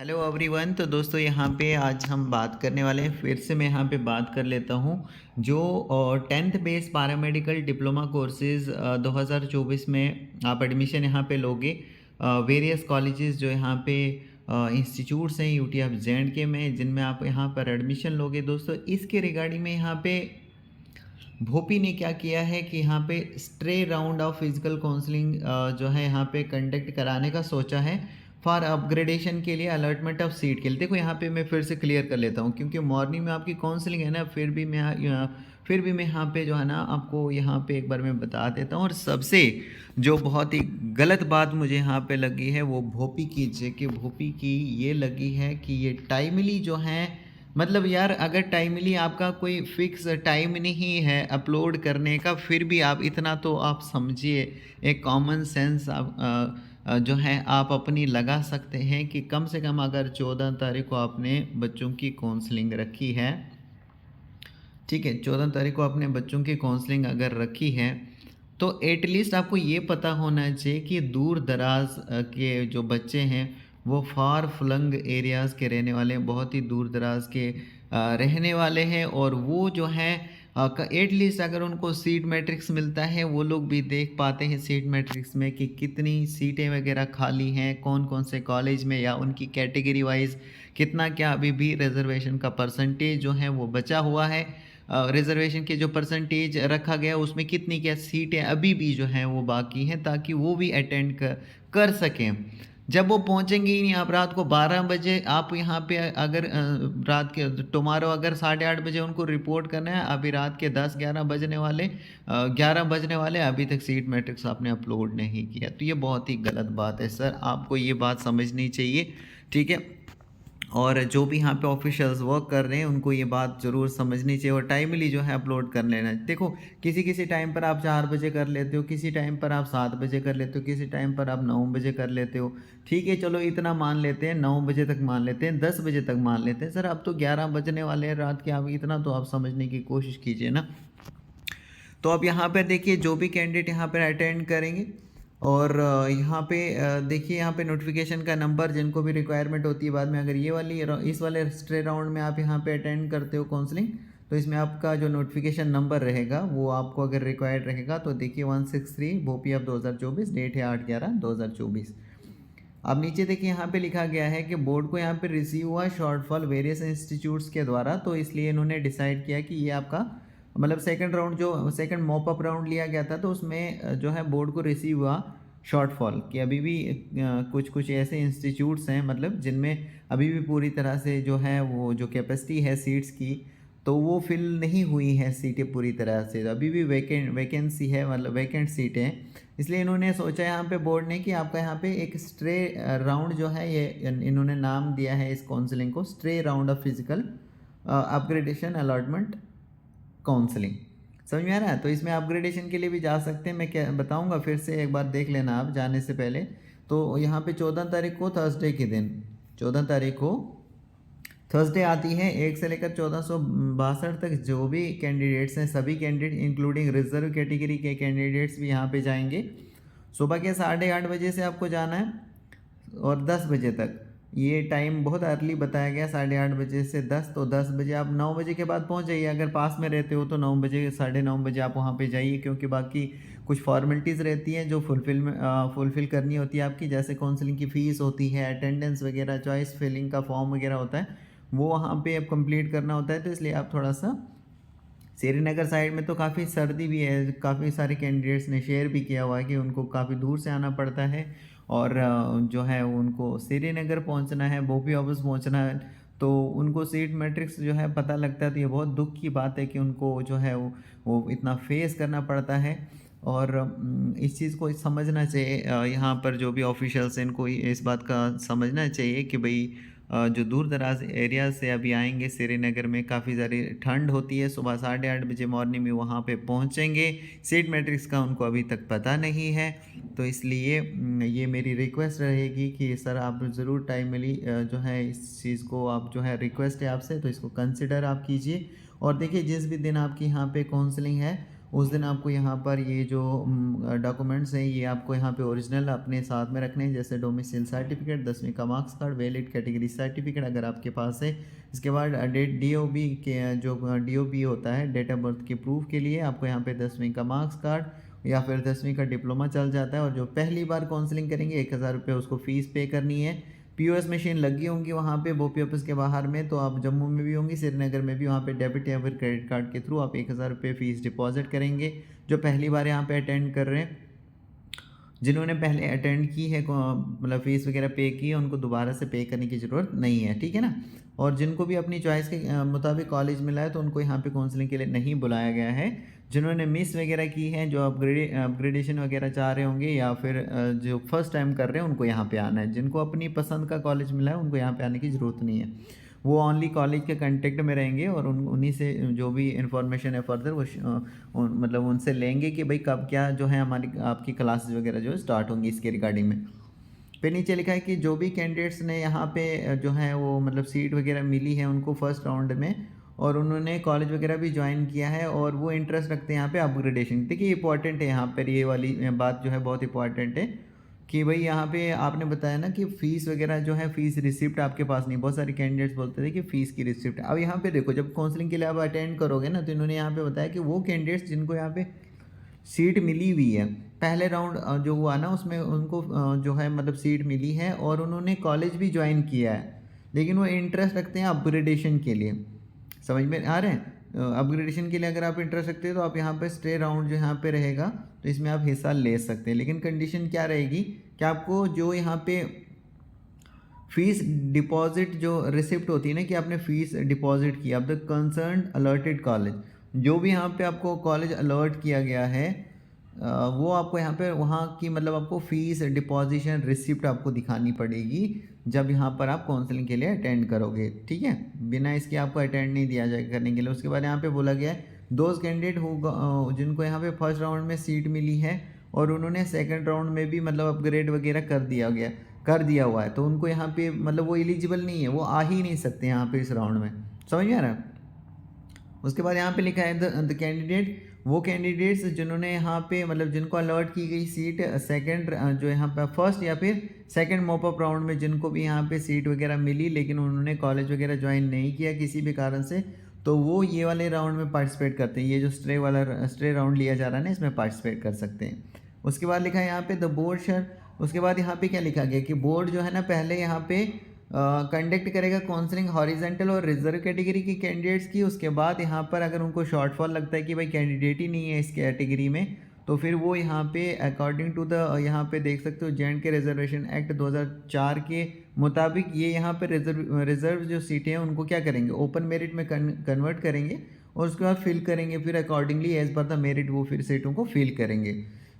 Hello everyone. तो दोस्तों यहाँ पे आज हम बात करने वाले हैं, फिर से मैं यहाँ पे बात कर लेता हूँ जो 10th base paramedical diploma courses 2024 में आप एडमिशन यहाँ पे लोगे। वेरियस कॉलेजेस जो यहाँ पे इंस्टीट्यूट्स हैं यूटी ऑफ जे में, जिनमें आप यहाँ पर एडमिशन लोगे। दोस्तों इसके रिगार्डिंग में यहाँ पे भोपी ने क्या किया है कि यहाँ पे stray round of physical counselling जो है यहाँ पे कंडक्ट कराने का सोचा है फॉर अपग्रेडेशन के लिए, अलॉटमेंट ऑफ सीट के लिए। देखो यहाँ पे मैं फिर से क्लियर कर लेता हूँ, क्योंकि मॉर्निंग में आपकी काउंसलिंग है ना, फिर भी मैं यहाँ पे जो है ना आपको यहाँ पे एक बार मैं बता देता हूँ। और सबसे जो बहुत ही गलत बात मुझे यहाँ पे लगी है वो भोपी की जेके भोपी की ये लगी है कि ये टाइमली जो है, मतलब यार अगर टाइमली आपका कोई फिक्स टाइम नहीं है अपलोड करने का, फिर भी आप इतना तो आप समझिए, एक कॉमन सेंस आप जो है आप अपनी लगा सकते हैं कि कम से कम अगर 14 तारीख को आपने बच्चों की काउंसलिंग रखी है, ठीक है, 14 तारीख को आपने बच्चों की काउंसलिंग अगर रखी है तो एटलीस्ट आपको ये पता होना चाहिए कि दूर दराज के जो बच्चे हैं वो फार फ्लंग एरियाज़ के रहने वाले हैं, बहुत ही दूर दराज के रहने वाले हैं। और वो जो है एटलीस्ट अगर उनको सीट मैट्रिक्स मिलता है, वो लोग भी देख पाते हैं सीट मैट्रिक्स में कि कितनी सीटें वगैरह खाली हैं, कौन कौन से कॉलेज में, या उनकी कैटेगरी वाइज कितना क्या अभी भी रिजर्वेशन का परसेंटेज जो है वो बचा हुआ है, रिजर्वेशन के जो परसेंटेज रखा गया उसमें कितनी क्या सीटें अभी भी जो हैं वो बाकी हैं, ताकि वो भी अटेंड कर सकें। जब वो पहुंचेंगे ही नहीं, आप रात को 12 बजे आप यहाँ पे अगर रात के टुमारो अगर 8:30 बजे उनको रिपोर्ट करना है, अभी रात के 10-11 बजने वाले 11 बजने वाले, अभी तक सीट मैट्रिक्स आपने अपलोड नहीं किया, तो ये बहुत ही गलत बात है सर, आपको ये बात समझनी चाहिए, ठीक है। और जो भी यहाँ पे ऑफिशियल्स वर्क कर रहे हैं उनको ये बात ज़रूर समझनी चाहिए और टाइमली जो है अपलोड कर लेना। देखो किसी किसी टाइम पर आप 4 बजे कर लेते हो, किसी टाइम पर आप 7 बजे कर लेते हो, किसी टाइम पर आप 9 बजे कर लेते हो, ठीक है, चलो इतना मान लेते हैं, 9 बजे तक मान लेते हैं, 10 बजे तक मान लेते हैं। सर अब तो 11 बजने वाले हैं रात के, आप इतना तो आप समझने की कोशिश कीजिए ना। तो अब यहाँ पर देखिए जो भी कैंडिडेट यहाँ पर अटेंड करेंगे, और यहाँ पे देखिए यहाँ पे नोटिफिकेशन का नंबर, जिनको भी रिक्वायरमेंट होती है बाद में, अगर ये वाली इस वाले स्ट्रे राउंड में आप यहाँ पे अटेंड करते हो काउंसलिंग, तो इसमें आपका जो नोटिफिकेशन नंबर रहेगा वो आपको अगर रिक्वायर्ड रहेगा तो देखिए 163 भोपी अब 2024, डेट है 8/11/2024। अब नीचे देखिए यहाँ पे लिखा गया है कि बोर्ड को यहाँ पे रिसीव हुआ शॉर्टफॉल वेरियस इंस्टीट्यूट्स के द्वारा, तो इसलिए इन्होंने डिसाइड किया कि ये आपका मतलब सेकंड राउंड, जो सेकंड मॉप अप राउंड लिया गया था, तो उसमें जो है बोर्ड को रिसीव हुआ शॉर्टफॉल कि अभी भी कुछ कुछ ऐसे इंस्टीट्यूट्स हैं मतलब जिनमें अभी भी पूरी तरह से जो है वो जो कैपेसिटी है सीट्स की, तो वो फिल नहीं हुई है सीटें पूरी तरह से, अभी भी वैकेंसी है, मतलब वैकेंट सीटें हैं। इसलिए इन्होंने सोचा यहाँ पे बोर्ड ने कि आपका यहाँ पे एक स्ट्रे राउंड जो है, ये इन्होंने नाम दिया है इस काउंसलिंग को stray round of physical upgradation allotment counselling. समझ में आ रहा है? तो इसमें अपग्रेडेशन के लिए भी जा सकते हैं, मैं क्या बताऊंगा फिर से एक बार देख लेना आप जाने से पहले। तो यहाँ पे 14 तारीख को थर्सडे के दिन, 14 तारीख को थर्सडे आती है, 1 से लेकर 1462 तक जो भी कैंडिडेट्स हैं, सभी कैंडिडेट इंक्लूडिंग रिजर्व कैटेगरी के कैंडिडेट्स भी यहाँ पे जाएंगे। सुबह के 8:30 बजे से आपको जाना है और 10 बजे तक, ये टाइम बहुत अर्ली बताया गया, 8:30 बजे से 10, तो 10 बजे आप 9 बजे के बाद पहुंच जाइए, अगर पास में रहते हो तो 9 बजे 9:30 बजे आप वहां पे जाइए, क्योंकि बाकी कुछ फॉर्मेलिटीज़ रहती हैं जो फुलफ़िल करनी होती है आपकी, जैसे काउंसलिंग की फ़ीस होती है, अटेंडेंस वगैरह, चॉइस फिलिंग का फॉर्म वगैरह होता है, वो वहाँ पे अब कंप्लीट करना होता है, तो इसलिए आप थोड़ा सा, श्रीनगर साइड में तो काफ़ी सर्दी भी है, काफ़ी सारे कैंडिडेट्स ने शेयर भी किया हुआ है कि उनको काफ़ी दूर से आना पड़ता है, और जो है उनको श्रीनगर पहुंचना है, भोपी ऑफिस पहुंचना है, तो उनको सीट मैट्रिक्स जो है पता लगता है, तो ये बहुत दुख की बात है कि उनको जो है वो इतना फेस करना पड़ता है। और इस चीज़ को समझना चाहिए, यहाँ पर जो भी ऑफिशियल्स हैं इनको इस बात का समझना चाहिए कि भाई जो दूर दराज एरिया से अभी आएंगे श्रीनगर में, काफ़ी सारी ठंड होती है, सुबह 8:30 बजे मॉर्निंग में वहाँ पे पहुँचेंगे, सीट मैट्रिक्स का उनको अभी तक पता नहीं है, तो इसलिए ये मेरी रिक्वेस्ट रहेगी कि सर आप ज़रूर टाइमली जो है इस चीज़ को, आप जो है रिक्वेस्ट है आपसे, तो इसको कंसिडर आप कीजिए। और देखिए जिस भी दिन आपकी यहाँ पे काउंसलिंग है उस दिन आपको यहाँ पर ये जो डॉक्यूमेंट्स हैं ये आपको यहाँ पे ओरिजिनल अपने साथ में रखने हैं, जैसे डोमिसाइल सर्टिफिकेट, 10वीं का marks card, valid category certificate अगर आपके पास है। इसके बाद DOB के जो DOB होता है, डेट ऑफ बर्थ के प्रूफ के लिए आपको यहाँ पे 10वीं का मार्क्स कार्ड या फिर 10वीं का डिप्लोमा चल जाता है। और जो पहली बार काउंसलिंग करेंगे 1000 रुपये उसको फ़ीस पे करनी है। POS मशीन लगी होंगी वहाँ पे BOP ऑफिस के बाहर में, तो आप जम्मू में भी होंगी, श्रीनगर में भी, वहाँ पे डेबिट या फिर क्रेडिट कार्ड के थ्रू आप 1000 रुपये फ़ीस डिपॉजिट करेंगे। जो पहली बार यहाँ पे अटेंड कर रहे हैं, जिन्होंने पहले अटेंड की है मतलब फ़ीस वगैरह पे की है, उनको दोबारा से पे करने की ज़रूरत नहीं है, ठीक है ना। और जिनको भी अपनी चॉइस के मुताबिक कॉलेज मिला है तो उनको यहाँ पे काउंसलिंग के लिए नहीं बुलाया गया है। जिन्होंने मिस वगैरह की है, जो अपग्रेडेशन वगैरह चाह रहे होंगे या फिर जो फर्स्ट टाइम कर रहे हैं उनको यहाँ पे आना है। जिनको अपनी पसंद का कॉलेज मिला है उनको यहाँ पे आने की ज़रूरत नहीं है। वो ओनली कॉलेज के कांटेक्ट में रहेंगे और उन्हीं से जो भी इंफॉर्मेशन है फर्दर वो मतलब उनसे लेंगे कि भाई कब क्या जो है हमारी आपकी क्लासेस वगैरह जो स्टार्ट होंगी इसके रिगार्डिंग में। फिर नीचे लिखा है कि जो भी कैंडिडेट्स ने यहाँ पे जो है वो मतलब सीट वगैरह मिली है उनको फर्स्ट राउंड में, और उन्होंने कॉलेज वगैरह भी ज्वाइन किया है और वो इंटरेस्ट रखते हैं यहाँ पे अपग्रेडेशन। देखिए इंपॉर्टेंट है यहाँ पर, ये वाली बात जो है बहुत इंपॉर्टेंट है कि भाई यहाँ पे आपने बताया ना कि फ़ीस वगैरह जो है फ़ीस रिसिप्ट आपके पास नहीं। बहुत सारे कैंडिडेट्स बोलते थे कि फ़ीस की रिसिप्ट। अब यहाँ पे देखो जब काउंसलिंग के लिए आप अटेंड करोगे ना, तो इन्होंने यहाँ पे बताया कि वो कैंडिडेट्स जिनको यहाँ पे सीट मिली हुई है, पहले राउंड जो हुआ ना उसमें उनको जो है मतलब सीट मिली है और उन्होंने कॉलेज भी ज्वाइन किया है, लेकिन वो इंटरेस्ट रखते हैं अपग्रेडेशन के लिए। समझ में आ रहे हैं? अपग्रेडेशन के लिए अगर आप इंटरेस्ट रखते हैं तो आप यहाँ पे स्टे राउंड जो यहाँ पे रहेगा तो इसमें आप हिस्सा ले सकते हैं, लेकिन कंडीशन क्या रहेगी कि आपको जो यहाँ पे फीस डिपॉजिट जो रिसिप्ट होती है ना कि आपने फ़ीस डिपॉजिट किया, अब द कंसर्न अलर्टेड कॉलेज, जो भी यहाँ पे आपको कॉलेज अलर्ट किया गया है वो आपको यहाँ पे वहाँ की मतलब आपको फ़ीस डिपॉजिशन रिसिप्ट आपको दिखानी पड़ेगी जब यहाँ पर आप काउंसलिंग के लिए अटेंड करोगे, ठीक है। बिना इसके आपको अटेंड नहीं दिया जाएगा करने के लिए। उसके बाद यहाँ पे बोला गया है दोज कैंडिडेट हो जिनको यहाँ पे फर्स्ट राउंड में सीट मिली है और उन्होंने सेकंड राउंड में भी मतलब अपग्रेड वगैरह कर दिया हुआ है, तो उनको यहाँ पे मतलब वो एलिजिबल नहीं है, वो आ ही नहीं सकते यहाँ पे इस राउंड में। समझ में आ रहा है? उसके बाद यहाँ पे लिखा है द कैंडिडेट, वो कैंडिडेट्स जिन्होंने यहाँ पे मतलब जिनको अलर्ट की गई सीट सेकंड जो यहाँ पे फर्स्ट या फिर सेकंड मॉपअप राउंड में जिनको भी यहाँ पे सीट वगैरह मिली लेकिन उन्होंने कॉलेज वगैरह ज्वाइन नहीं किया किसी भी कारण से, तो वो ये वाले राउंड में पार्टिसिपेट करते हैं। ये जो स्ट्रे राउंड लिया जा रहा है ना इसमें पार्टिसिपेट कर सकते हैं। उसके बाद लिखा है यहाँ पे द बोर्ड शर, उसके बाद यहाँ पे क्या लिखा गया कि बोर्ड जो है ना पहले यहाँ पे कंडक्ट करेगा काउंसलिंग हॉरिजेंटल और रिजर्व कैटेगरी के कैंडिडेट्स की। उसके बाद यहाँ पर अगर उनको शॉर्टफॉल लगता है कि भाई कैंडिडेट ही नहीं है इस कैटेगरी में, तो फिर वो यहाँ पे अकॉर्डिंग टू द यहाँ पे देख सकते हो J&K रिजर्वेशन एक्ट 2004 के मुताबिक ये यहाँ पे रिजर्व जो सीटें हैं उनको क्या करेंगे, ओपन मेरिट में कन्वर्ट करेंगे और उसके बाद फिल करेंगे, फिर accordingly as per the merit वो फिर सीटों को फिल करेंगे।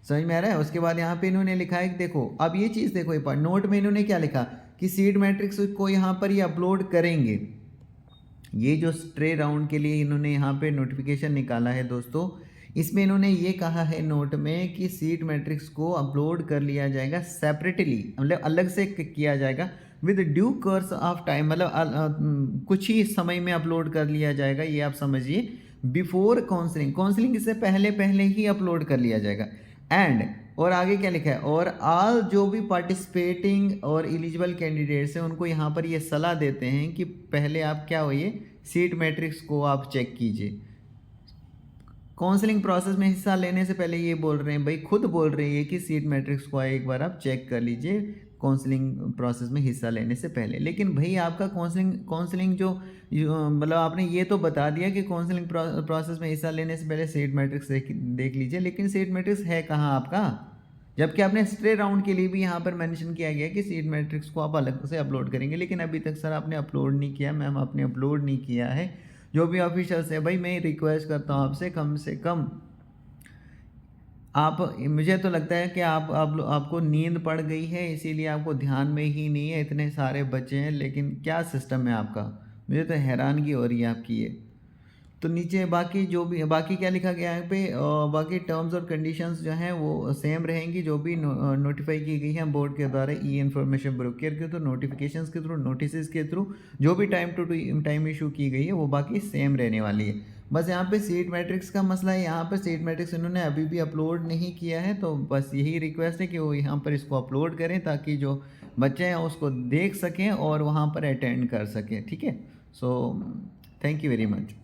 समझ में आ रहा है? उसके बाद यहाँ पे इन्होंने लिखा है कि देखो अब ये चीज़ देखो एक बार नोट में इन्होंने क्या लिखा कि सीट मैट्रिक्स को यहाँ पर ये अपलोड करेंगे। ये जो स्ट्रे राउंड के लिए इन्होंने यहाँ पे नोटिफिकेशन निकाला है दोस्तों, इसमें इन्होंने ये कहा है नोट में कि सीट मैट्रिक्स को अपलोड कर लिया जाएगा सेपरेटली, मतलब अलग से किया जाएगा with due course of time, मतलब कुछ ही समय में अपलोड कर लिया जाएगा, ये आप समझिए। बिफोर काउंसलिंग इससे पहले ही अपलोड कर लिया जाएगा। एंड और आगे क्या लिखा है, और ऑल जो भी पार्टिसिपेटिंग और एलिजिबल कैंडिडेट्स हैं उनको यहाँ पर ये सलाह देते हैं कि पहले आप क्या होइए सीट मैट्रिक्स को आप चेक कीजिए। काउंसलिंग प्रोसेस में हिस्सा लेने से पहले ये बोल रहे हैं भाई, खुद बोल रही है कि सीट मैट्रिक्स को एक बार आप चेक कर लीजिए काउंसलिंग प्रोसेस में हिस्सा लेने से पहले। लेकिन भाई आपका काउंसलिंग जो मतलब आपने ये तो बता दिया कि काउंसलिंग प्रोसेस में हिस्सा लेने से पहले सीट मैट्रिक्स देख लीजिए, लेकिन सीट मैट्रिक्स है कहाँ आपका, जबकि आपने स्ट्रे राउंड के लिए भी यहाँ पर मेंशन किया गया कि सीट मैट्रिक्स को आप अलग से अपलोड करेंगे, लेकिन अभी तक सर आपने अपलोड नहीं किया, मैम आपने अपलोड नहीं किया है। जो भी ऑफिशियल्स है भाई मैं रिक्वेस्ट करता हूँ आपसे कम से कम आप, मुझे तो लगता है कि आपको नींद पड़ गई है इसीलिए आपको ध्यान में ही नहीं है, इतने सारे बच्चे हैं लेकिन क्या सिस्टम है आपका, मुझे तो हैरानगी हो रही है आपकी ये। तो नीचे बाकी जो भी बाकी क्या लिखा गया है यहाँ पे बाकी टर्म्स और कंडीशंस जो हैं वो सेम रहेंगी, जो भी नोटिफाई की गई हैं बोर्ड के द्वारा ई इन्फॉर्मेशन ब्रोकर के थ्रू, नोटिफिकेशंस के थ्रू, नोटिस के थ्रू, जो भी टाइम टू टाइम इशू की गई है वो बाकी सेम रहने वाली है। बस यहाँ पे सीट मैट्रिक्स का मसला है, यहाँ पर सीट मैट्रिक्स इन्होंने अभी भी अपलोड नहीं किया है, तो बस यही रिक्वेस्ट है कि वो यहाँ पर इसको अपलोड करें ताकि जो बच्चे हैं उसको देख सकें और वहाँ पर अटेंड कर सकें। ठीक है, so thank you very much.